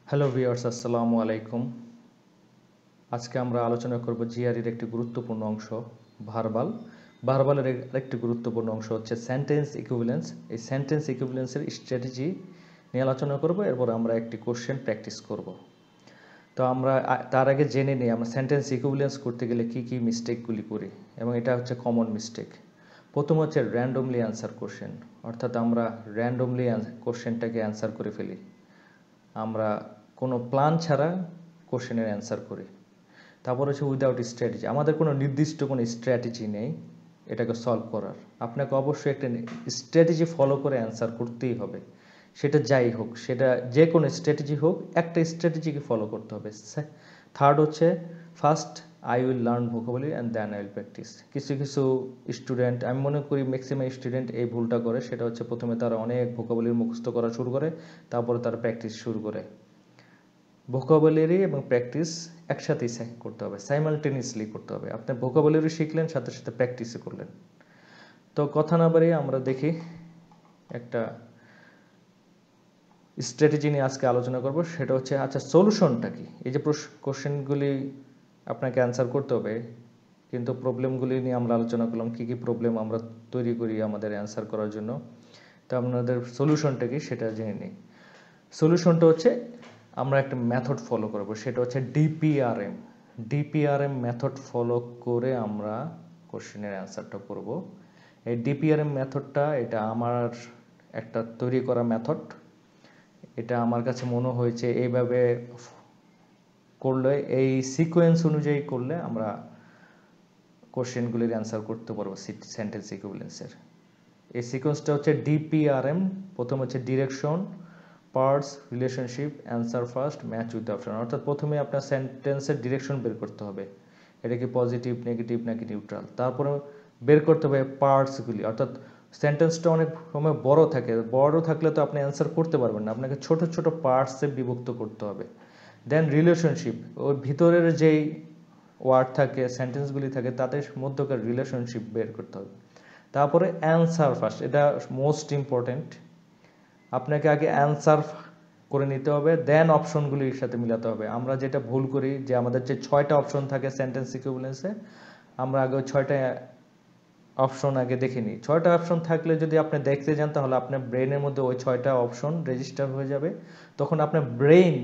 Hello viewers, আসসালামু আলাইকুম। আজকে আমরা আলোচনা করব জিআরইর একটি গুরুত্বপূর্ণ অংশ ভার্বাল। ভার্বালের আরেকটি গুরুত্বপূর্ণ অংশ হচ্ছে সেন্টেন্স ইকুইভ্যালেন্স। এই সেন্টেন্স ইকুইভ্যালেন্সের স্ট্র্যাটেজি নিয়ে আলোচনা করব, এরপর আমরা একটি কোশ্চেন প্র্যাকটিস করব। তো আমরা তার আগে জেনে নিই আমরা সেন্টেন্স ইকুইভ্যালেন্স করতে গেলে কি কি মিস্টেকগুলি করি, এবং এটা হচ্ছে কমন মিস্টেক। প্রথম হচ্ছে র্যান্ডমলি অ্যান্সার কোশ্চেন, অর্থাৎ আমরা র্যান্ডমলি কোশ্চেনটাকে অ্যান্সার করে ফেলি। আমরা কোনো প্ল্যান ছাড়া কোশ্চেনের অ্যান্সার করি। তারপর হচ্ছে উইদাউট স্ট্র্যাটেজি, আমাদের কোনো নির্দিষ্ট কোনো স্ট্র্যাটেজি নেই এটাকে সলভ করার। আপনাকে অবশ্যই একটা স্ট্র্যাটেজি ফলো করে অ্যান্সার করতেই হবে, সেটা যাই হোক, সেটা যে কোনো স্ট্র্যাটেজি হোক, একটা স্ট্র্যাটেজিকে ফলো করতে হবে। থার্ড হচ্ছে first I will learn vocabulary and then I will practise. কিছু কিছু স্টুডেন্ট, আমি মনে করি ম্যাক্সিমাম স্টুডেন্ট এই ভুলটা করে, সেটা হচ্ছে প্রথমে তারা অনেক ভোকাবুলারি মুখস্থ করা শুরু করে, তারপরে তারা প্র্যাকটিস শুরু করে। ভোকাবুলারি এবং প্র্যাকটিস একসাথেই করতে হবে, সাইমালটেনিয়াসলি করতে হবে। আপনি ভোকাবুলারি শিখলেন, সাথে সাথে প্র্যাকটিসও করলেন। তো কথা না বাড়িয়ে আমরা দেখি একটা স্ট্র্যাটেজি নিয়ে আজকে আলোচনা করব। সেটা হচ্ছে আচ্ছা সলিউশনটা কি। এই যে কোশ্চেনগুলি আপনাকে অ্যান্সার করতে হবে, কিন্তু প্রবলেমগুলি নিয়ে আমরা আলোচনা করলাম, কী কী প্রবলেম আমরা তৈরি করি আমাদের অ্যান্সার করার জন্য। তো আপনাদের সলিউশনটা কি সেটা জেনে নিই। সলিউশনটা হচ্ছে আমরা একটা মেথড ফলো করব, সেটা হচ্ছে ডিপিআরএম। ডিপিআরএম মেথড ফলো করে আমরা কোশ্চেনের অ্যান্সারটা করব। এই ডিপিআরএম মেথডটা এটা আমার একটা তৈরি করা মেথড। এটা আমার কাছে মনে হয়েছে এইভাবে করলে, এই সিকোয়েন্স অনুযায়ী করলে আমরা কোশ্চেনগুলির অ্যান্সার করতে পারবো সেন্টেন্স ইকুইভ্যালেন্সের। এই সিকোয়েন্সটা হচ্ছে ডিপিআরএম। প্রথম হচ্ছে direction, parts, relationship, answer first, match with option. অর্থাৎ প্রথমে আপনার সেন্টেন্সের ডিরেকশন বের করতে হবে, এটা কি পজিটিভ, নেগেটিভ নাকি নিউট্রাল। তারপরে বের করতে হবে পার্টসগুলি, অর্থাৎ সেন্টেন্সটা অনেক সময় বড় থাকে, বড় থাকলে তো আপনি অ্যান্সার করতে পারবেন না, আপনাকে ছোট ছোট পার্টসে বিভক্ত করতে হবে। দেন রিলেশনশিপ, ওর ভিতরের যেই ওয়ার্ড থাকে, সেন্টেন্সগুলি থাকে, তাদের মধ্যকার রিলেশনশিপ বের করতে হবে। তারপরে অ্যান্সার ফার্স্ট, এটা মোস্ট ইম্পর্টেন্ট। আপনাকে আগে অ্যান্সার করে নিতে হবে, দেন অপশনগুলির সাথে মিলাতে হবে। আমরা যেটা ভুল করি যে আমাদের যে 6টা অপশন থাকে সেন্টেন্স ইকুইভ্যালেন্সে, আমরা আগে ওই 6টা অপশন আগে দেখে নিই। 6টা অপশন থাকলে যদি আপনি দেখতে যান, তাহলে আপনার ব্রেনের মধ্যে ওই 6টা অপশন রেজিস্টার হয়ে যাবে। তখন আপনার ব্রেইন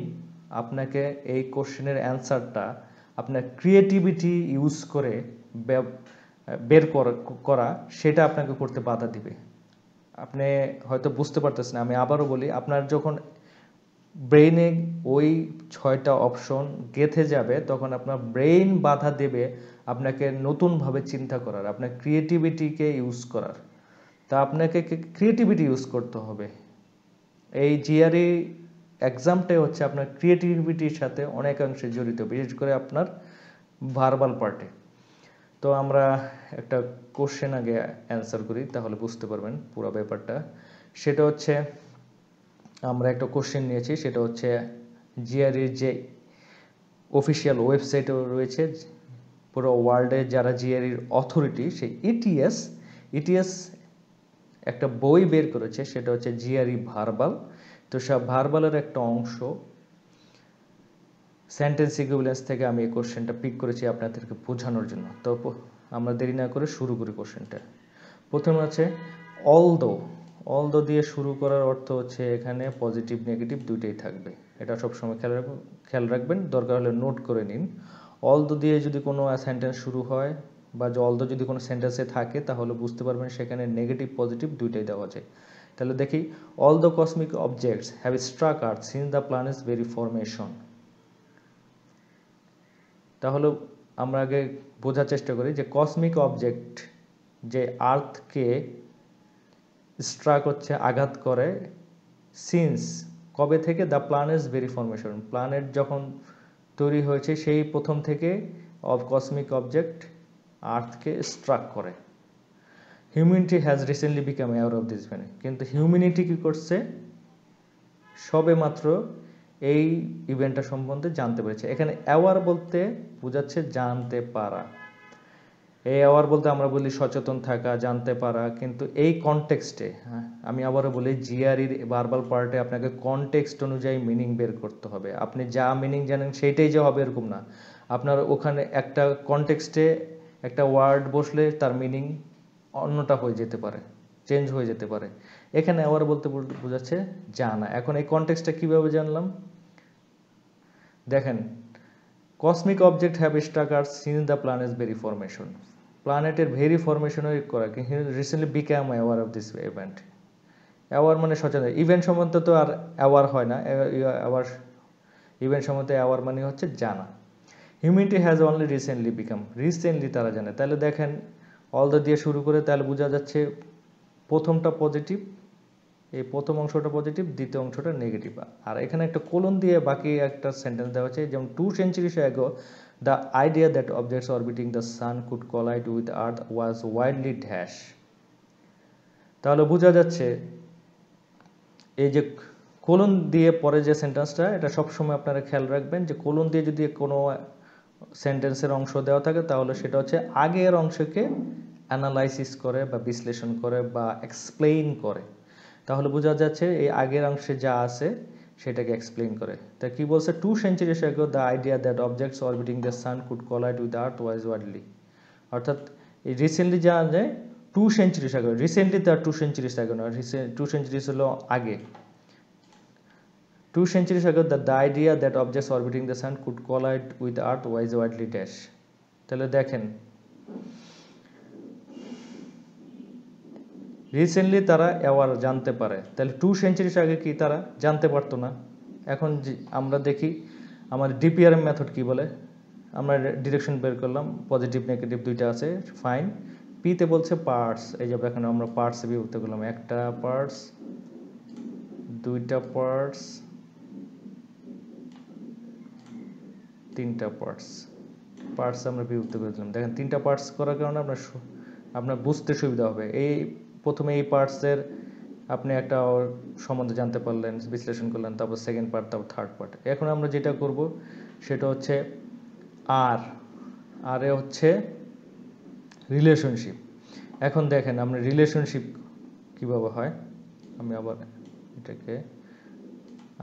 আপনাকে এই কোশ্চেনের অ্যান্সারটা আপনার ক্রিয়েটিভিটি ইউজ করে বের করা সেটা আপনাকে করতে বাধা দিবে। আপনি হয়তো বুঝতে পারতেছেন, আমি আবারও বলি, আপনার যখন ব্রেইনে ওই 6টা অপশন গেঁথে যাবে, তখন আপনার ব্রেইন বাধা দেবে আপনাকে নতুনভাবে চিন্তা করার, আপনার ক্রিয়েটিভিটিকে ইউজ করার। তা আপনাকে ক্রিয়েটিভিটি ইউজ করতে হবে। এই জিআরই এক্সামটাই হচ্ছে আপনার ক্রিয়েটিভিটির সাথে অনেকাংশে জড়িত, বিশেষ করে আপনার ভার্বাল পার্টে। তো আমরা একটা কোশ্চেন আগে অ্যান্সার করি, তাহলে বুঝতে পারবেন পুরো ব্যাপারটা। সেটা হচ্ছে আমরা একটা কোশ্চেন নিয়েছি, সেটা হচ্ছে জিআরইর যে অফিসিয়াল ওয়েবসাইটে রয়েছে পুরো ওয়ার্ল্ডে, যারা জিআরইর অথরিটি, সেই ইটিএস একটা বই বের করেছে, সেটা হচ্ছে জিআরই ভার্বাল। তো সব ভার্বালের একটা অংশ সেন্টেন্স ইকুইভ্যালেন্স থেকে আমি এই কোশ্চেনটা পিক করেছি আপনাদেরকে বোঝানোর জন্য। তো আমরা দেরি না করে শুরু করি কোশ্চেনটা। প্রথমে আছে অলদো দিয়ে শুরু করার অর্থ হচ্ছে এখানে পজিটিভ নেগেটিভ দুইটাই থাকবে, এটা সবসময় খেয়াল রাখবেন, দরকার হলে নোট করে নিন। অলদো দিয়ে যদি কোনো সেন্টেন্স শুরু হয়, বা অলদো যদি কোনো সেন্টেন্সে থাকে, তাহলে বুঝতে পারবেন সেখানে নেগেটিভ পজিটিভ দুইটাই দেওয়া যায়। তাহলে দেখি, all the cosmic objects have struck Earth since the planets very formation. তাহলে আমরা আগে বোঝার চেষ্টা করি যে কসমিক অবজেক্ট যে আর্থকে স্ট্রাক হচ্ছে, আঘাত করে, সিন্স কবে থেকে, the planets very formation, planet যখন তৈরি হয়েছে সেই প্রথম থেকে কসমিক অবজেক্ট আর্থকে স্ট্রাক করে। Humanity has recently become aware of this ভ্যানি, কিন্তু হিউম্যানিটি কী করছে, সবে মাত্র এই ইভেন্টটা সম্বন্ধে জানতে পেরেছে। এখানে অ্যাওয়ার বলতে বোঝাচ্ছে জানতে পারা। এই অ্যাওয়ার বলতে আমরা বলি সচেতন থাকা, জানতে পারা, কিন্তু এই কনটেক্সটে, হ্যাঁ আমি আবারও বলি জিআরইর ভার্বাল পার্টে আপনাকে কনটেক্সট অনুযায়ী মিনিং বের করতে হবে। আপনি যা মিনিং জানেন সেইটাই যে হবে এরকম না, আপনার ওখানে একটা কনটেক্সটে একটা ওয়ার্ড বসলে তার মিনিং অন্যটা হয়ে যেতে পারে, চেঞ্জ হয়ে যেতে পারে। এখানে অ্যাওয়ার বলতে বোঝাচ্ছে জানা। এখন এই কনটেক্সটটা কীভাবে জানলাম, দেখেন cosmic object have struck earth since the planets very formation. প্ল্যানেটের ভেরি ফরমেশনের করা recently become aware of this event. Aware মানে সচেতন, ইভেন্ট সম্বন্ধে তো আর অ্যাওয়ার হয় না, অ্যাওয়ার ইভেন্ট সম্বন্ধে অ্যাওয়ার মানে হচ্ছে জানা। Humanity has only recently become, recently তারা জানে। তাহলে দেখেন অল দ্য দিয়ে শুরু করে, তাহলে বোঝা যাচ্ছে প্রথমটা পজিটিভ, এই প্রথম অংশটা পজিটিভ, দ্বিতীয় অংশটা নেগেটিভ। আর এখানে একটা কোলন দিয়ে বাকি একটা সেন্টেন্স দেওয়া হচ্ছে, যেমন 2 centuries ago the idea that objects orbiting the sun could collide with earth was widely dash। তাহলে বোঝা যাচ্ছে এই যে কোলন দিয়ে পরে যে সেন্টেন্সটা, এটা সবসময় আপনারা খেয়াল রাখবেন যে কোলন দিয়ে যদি কোনো সেন্টেন্সের অংশ দেওয়া থাকে তাহলে সেটা হচ্ছে আগের অংশকে অ্যানালাইসিস করে বা বিশ্লেষণ করে বা এক্সপ্লেইন করে। তাহলে বোঝা যাচ্ছে এই আগের অংশে যা আছে সেটাকে এক্সপ্লেইন করে। তা কি বলছে, 2 centuries ago the idea that objects orbiting the sun could collide with earth was widely। অর্থাৎ এই রিসেন্টলি যা যায় 2 centuries ago, রিসেন্টলি তার 2 centuries ago না, 2 centuries হলো আগে। 2 centuries ago the idea that objects orbiting the sun could collide with earth was widely dash। তাহলে দেখেন রিসেন্টলি তারা অ্যাওয়ার জানতে পারে, তাহলে 2 centuries আগে কি তারা জানতে পারতো না? এখন আমরা দেখি আমার ডিপিআরএম মেথড কি বলে। আমরা ডিরেকশন বের করলাম, পজিটিভ নেগেটিভ দুইটা আছে, ফাইন। পিতে বলছে পার্টস, এই যে এখানে আমরা পার্টসে বিভক্ত করলাম, একটা পার্টস, দুইটা পার্টস, তিনটা পার্টস। পার্টস আমরা বিভক্ত করে দিলাম। দেখেন তিনটা পার্টস করার কারণে আপনার বুঝতে সুবিধা হবে। এই প্রথমে এই পার্টসের আপনি একটা সম্বন্ধে জানতে পারলেন, বিশ্লেষণ করলেন, তারপর সেকেন্ড পার্ট, তারপর থার্ড পার্ট। এখন আমরা যেটা করব সেটা হচ্ছে আর এ হচ্ছে রিলেশনশিপ। এখন দেখেন আমরা রিলেশনশিপ কিভাবে হয়, আমি আবার এটাকে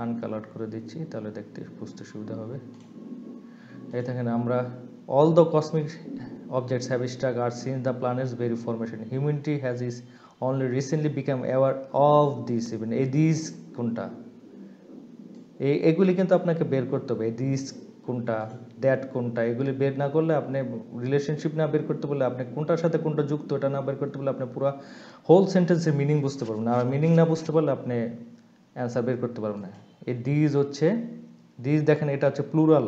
আনকালার করে দিচ্ছি, তাহলে দেখতে বুঝতে সুবিধা হবে। এই দেখেন আমরা all the cosmic objects have struck Earth since the planet's very formation. Humanity has is only recently become aware of this event. এই দিস কোনটা, এগুলি কিন্তু আপনাকে বের করতে হবে। দিস কোনটা, দ্যাট কোনটা, এগুলি বের না করলে আপনি রিলেশনশিপ না বের করতে পারলে, আপনি কোনটার সাথে কোনটা যুক্ত এটা না বের করতে পারলে আপনি পুরো হোল সেন্টেন্সের মিনিং বুঝতে পারবেন না। আর মিনিং না বুঝতে পারলে আপনি অ্যান্সার বের করতে পারবেন না। এই দিস হচ্ছে, দিস দেখেন এটা হচ্ছে প্লুরাল।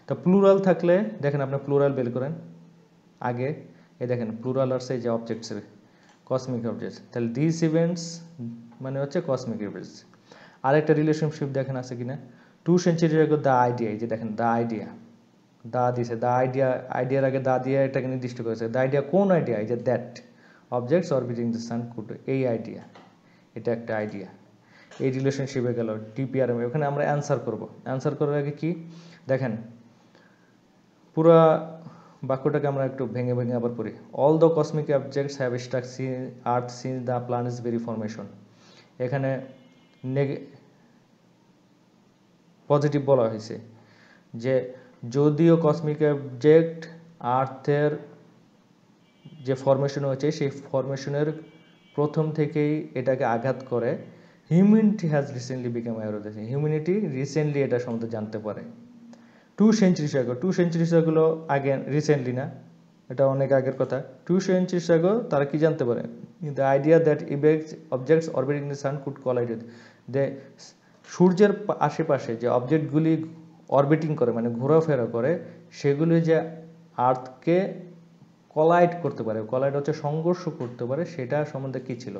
তা প্লুরাল থাকলে দেখেন আপনি প্লুরাল বের করেন আগে, এই দেখেন প্লুরাল আসছে এই যে অবজেক্টসের, কসমিক অবজেক্টস, তাহলে দিস ইভেন্টস মানে হচ্ছে কসমিক ইভেন্টস। আরেকটা রিলেশনশিপ দেখেন আছে কিনা, 2 centuries ago দ্য আইডিয়া, এই যে দেখেন দ্য আইডিয়া, দা দিছে, দ্য আইডিয়া, আইডিয়ার আগে দা দিয়ে এটাকে নির্দিষ্ট করেছে। দ্য আইডিয়া কোন আইডিয়া, এই যে that objects orbiting the sun could, এই আইডিয়া, এটা একটা আইডিয়া। এই রিলেশনশিপে গেল ডিপিআরএম। ওখানে আমরা অ্যান্সার করব। অ্যান্সার করার আগে কি দেখেন পুরা বাক্যটাকে আমরা একটু ভেঙে ভেঙে আবার পড়ি। All the cosmic objects have struck Earth since the planets very formation. এখানে পজিটিভ বলা হয়েছে যে যদিও কসমিক অবজেক্ট আর্থের যে ফরমেশন হয়েছে সেই ফরমেশনের প্রথম থেকেই এটাকে আঘাত করে, humanity has recently become aware of this, humanity recently এটা সম্বন্ধে জানতে পারে। 2 centuries ago, 2 centuries ago আগে, রিসেন্টলি না, এটা অনেক আগের কথা। 2 centuries ago তারা কি জানতে পারে, the idea that objects orbiting the sun could colloid with the, সূর্যের আশেপাশে যে অবজেক্টগুলি অরবিটিং করে মানে ঘোরাফেরা করে সেগুলি যে আর্থকে কলাইড করতে পারে, কলাইড হচ্ছে সংঘর্ষ করতে পারে, সেটা সম্বন্ধে কি ছিল।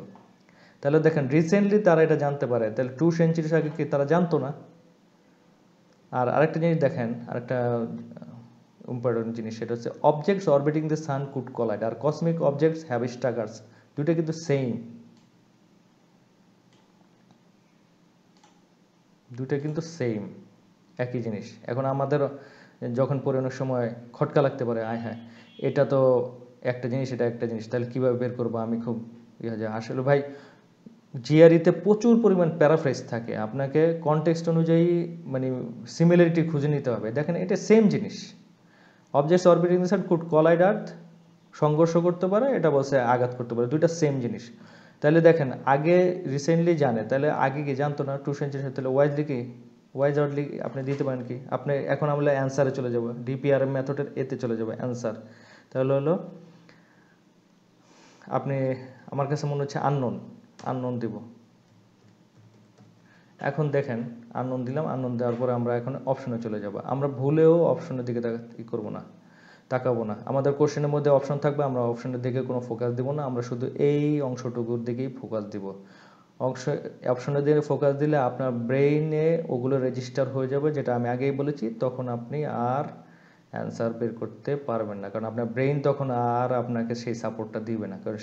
তাহলে দেখেন রিসেন্টলি তারা এটা জানতে পারে, তাহলে 2 centuries আগে কি তারা জানতো না? আর আরেকটা জিনিস দেখেন, আরেকটা ইম্পর্টেন্ট জিনিস, সেটা হচ্ছে objects orbiting the sun could collide আর কসমিক অবজেক্টস হ্যাভ স্ট্রাকার্স, দুটো কিন্তু সেম, দুটো কিন্তু সেম একই জিনিস। এখন আমাদের যখন পড়ানোর সময় খটকা লাগতে পারে, আয় হ্যাঁ এটা তো একটা জিনিস এটা একটা জিনিস, তাহলে কীভাবে বের করবো আমি খুব আসলে ভাই জিআরইতে প্রচুর পরিমাণ প্যারাফ্রেজ থাকে, আপনাকে কনটেক্সট অনুযায়ী মানে সিমিলারিটি খুঁজে নিতে হবে। দেখেন এটা সেম জিনিস, objects orbiting the sun could collide earth, সংঘর্ষ করতে পারে, এটা বলছে আঘাত করতে পারে, দুইটা সেম জিনিস। তাহলে দেখেন আগে রিসেন্টলি জানে, তাহলে আগে কি জানতো না 2 সেন্টেন্স, তাহলে ওয়াইজলি কি ওয়াইজলি আপনি দিতে পারেন কি আপনি। এখন আমরা অ্যান্সারে চলে যাব, ডিপিআরএম মেথডের এতে চলে যাব অ্যান্সার। তাহলে হলো আপনি আমার কাছে মনে হচ্ছে আননোন দিব। এখন দেখেন আননোন দিলাম, আননোন দেওয়ার পরে আমরা এখন অপশনে চলে যাব। আমরা ভুলেও অপশনের দিকে করবো না, তাকাবো না। আমাদের কোশ্চেনের মধ্যে অপশন থাকবে, আমরা অপশনের দিকে কোনো ফোকাস দিব না, আমরা শুধু এই অংশটুকুর দিকেই ফোকাস দিব। অপশনের দিকে ফোকাস দিলে আপনার ব্রেইনে ওগুলো রেজিস্টার হয়ে যাবে, যেটা আমি আগেই বলেছি। তখন আপনি আর অ্যান্সার বের করতে পারবেন না, কারণ আপনার ব্রেইন তখন আর আপনাকে সেই সাপোর্টটা দিবে না, কারণ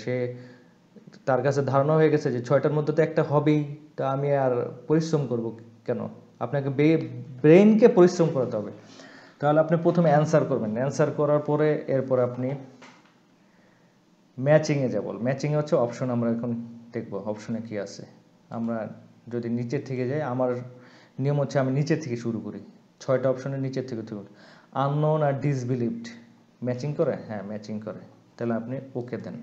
তার কাছে ধারণা হয়ে গেছে যে 6টার মধ্যে তো একটা হবেই, তা আমি আর পরিশ্রম করব কেন। আপনাকে ব্রেইনকে পরিশ্রম করাতে হবে। তাহলে আপনি প্রথমে অ্যান্সার করবেন, অ্যান্সার করার পরে এরপর আপনি ম্যাচিংয়ে যাব। ম্যাচিংয়ে হচ্ছে অপশন, আমরা এখন দেখব অপশনে কি আছে। আমরা যদি নিচের থেকে যাই, আমার নিয়ম হচ্ছে আমি নিচের থেকে শুরু করি, 6টা অপশনের নিচের থেকে শুরু। আননোন আর ডিসবিলিভড ম্যাচিং করে, হ্যাঁ ম্যাচিং করে, তাহলে আপনি ওকে দেন।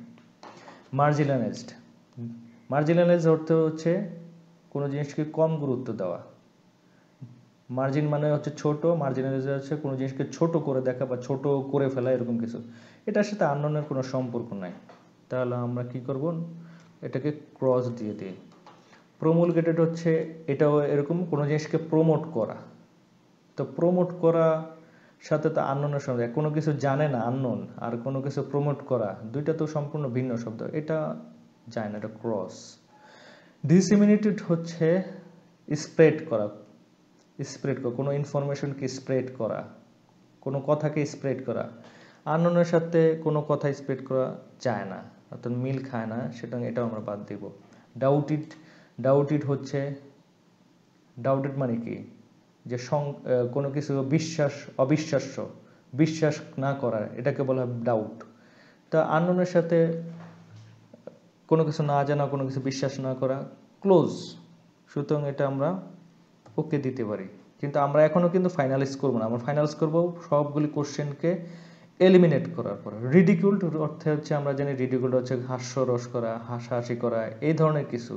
মার্জিনালাইজড অর্থ হচ্ছে কোনো জিনিসকে কম গুরুত্ব দেওয়া। মার্জিন মানে হচ্ছে ছোট, মার্জিনালাইজ হচ্ছে কোনো জিনিসকে ছোট করে দেখা বা ছোট করে ফেলা, এরকম কিছু। এটার সাথে আননোনের কোনো সম্পর্ক নাই। তাহলে আমরা কি করব, এটাকে ক্রস দিয়ে দিই। প্রমুলগেটেড হচ্ছে এটাও এরকম কোনো জিনিসকে প্রমোট করা। তো প্রমোট করা সাথে তো আননোনের সঙ্গে কোনো কিছু জানে না আননোন, আর কোনো কিছু প্রমোট করা, দুইটা তো সম্পূর্ণ ভিন্ন শব্দ, এটা যায় না, এটা ক্রস। ডিসেমিনেটেড হচ্ছে স্প্রেড করা, কোনো ইনফরমেশনকে স্প্রেড করা, কোনো কথাকে স্প্রেড করা। আননোনের সাথে কোনো কথা স্প্রেড করা যায় না, অর্থাৎ মিল খায় না, সেটা এটাও আমরা বাদ দিব। ডাউটেড হচ্ছে, ডাউটেড মানে কি, যে কোনো কিছু বিশ্বাস না করা, এটাকে বলা হয় ডাউট। তা আননোনের সাথে কোনো কিছু না জানা, কোনো কিছু বিশ্বাস না করা, ক্লোজ। সুতরাং এটা আমরা ওকে দিতে পারি। কিন্তু আমরা এখনও কিন্তু ফাইনালাইজ করবো না, আমরা ফাইনালাইজ করবো সবগুলি কোশ্চেনকে এলিমিনেট করার পর। রিডিকিউলড অর্থে হচ্ছে আমরা জানি রিডিকিউলড হচ্ছে হাস্যরস করা, হাসাহাসি করা, এই ধরনের কিছু।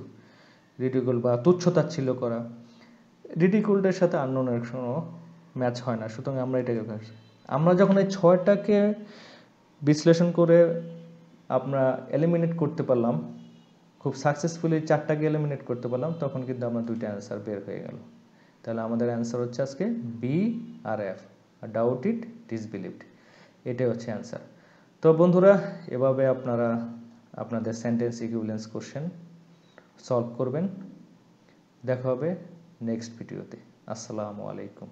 রিডিকিউল বা তুচ্ছতাচ্ছিল্য করা, রিডিকিউলডের সাথে আননোনের কোনো ম্যাচ হয় না, সুতরাং আমরা এটাকে আমরা যখন এই 6টাকে বিশ্লেষণ করে আমরা এলিমিনেট করতে পারলাম, খুব সাকসেসফুলি 4টাকে এলিমিনেট করতে পারলাম, তখন কিন্তু আমরা 2টা অ্যান্সার বের হয়ে গেল। তাহলে আমাদের অ্যান্সার হচ্ছে আজকে বি আর এফ, ডাউটেড, ডিসবিলিভড, এটাই হচ্ছে অ্যান্সার। তো বন্ধুরা, এভাবে আপনারা আপনাদের সেন্টেন্স ইকুইভ্যালেন্স কোশ্চেন সলভ করবেন। দেখা হবে নেক্সট ভিডিওতে। আসসালামু আলাইকুম।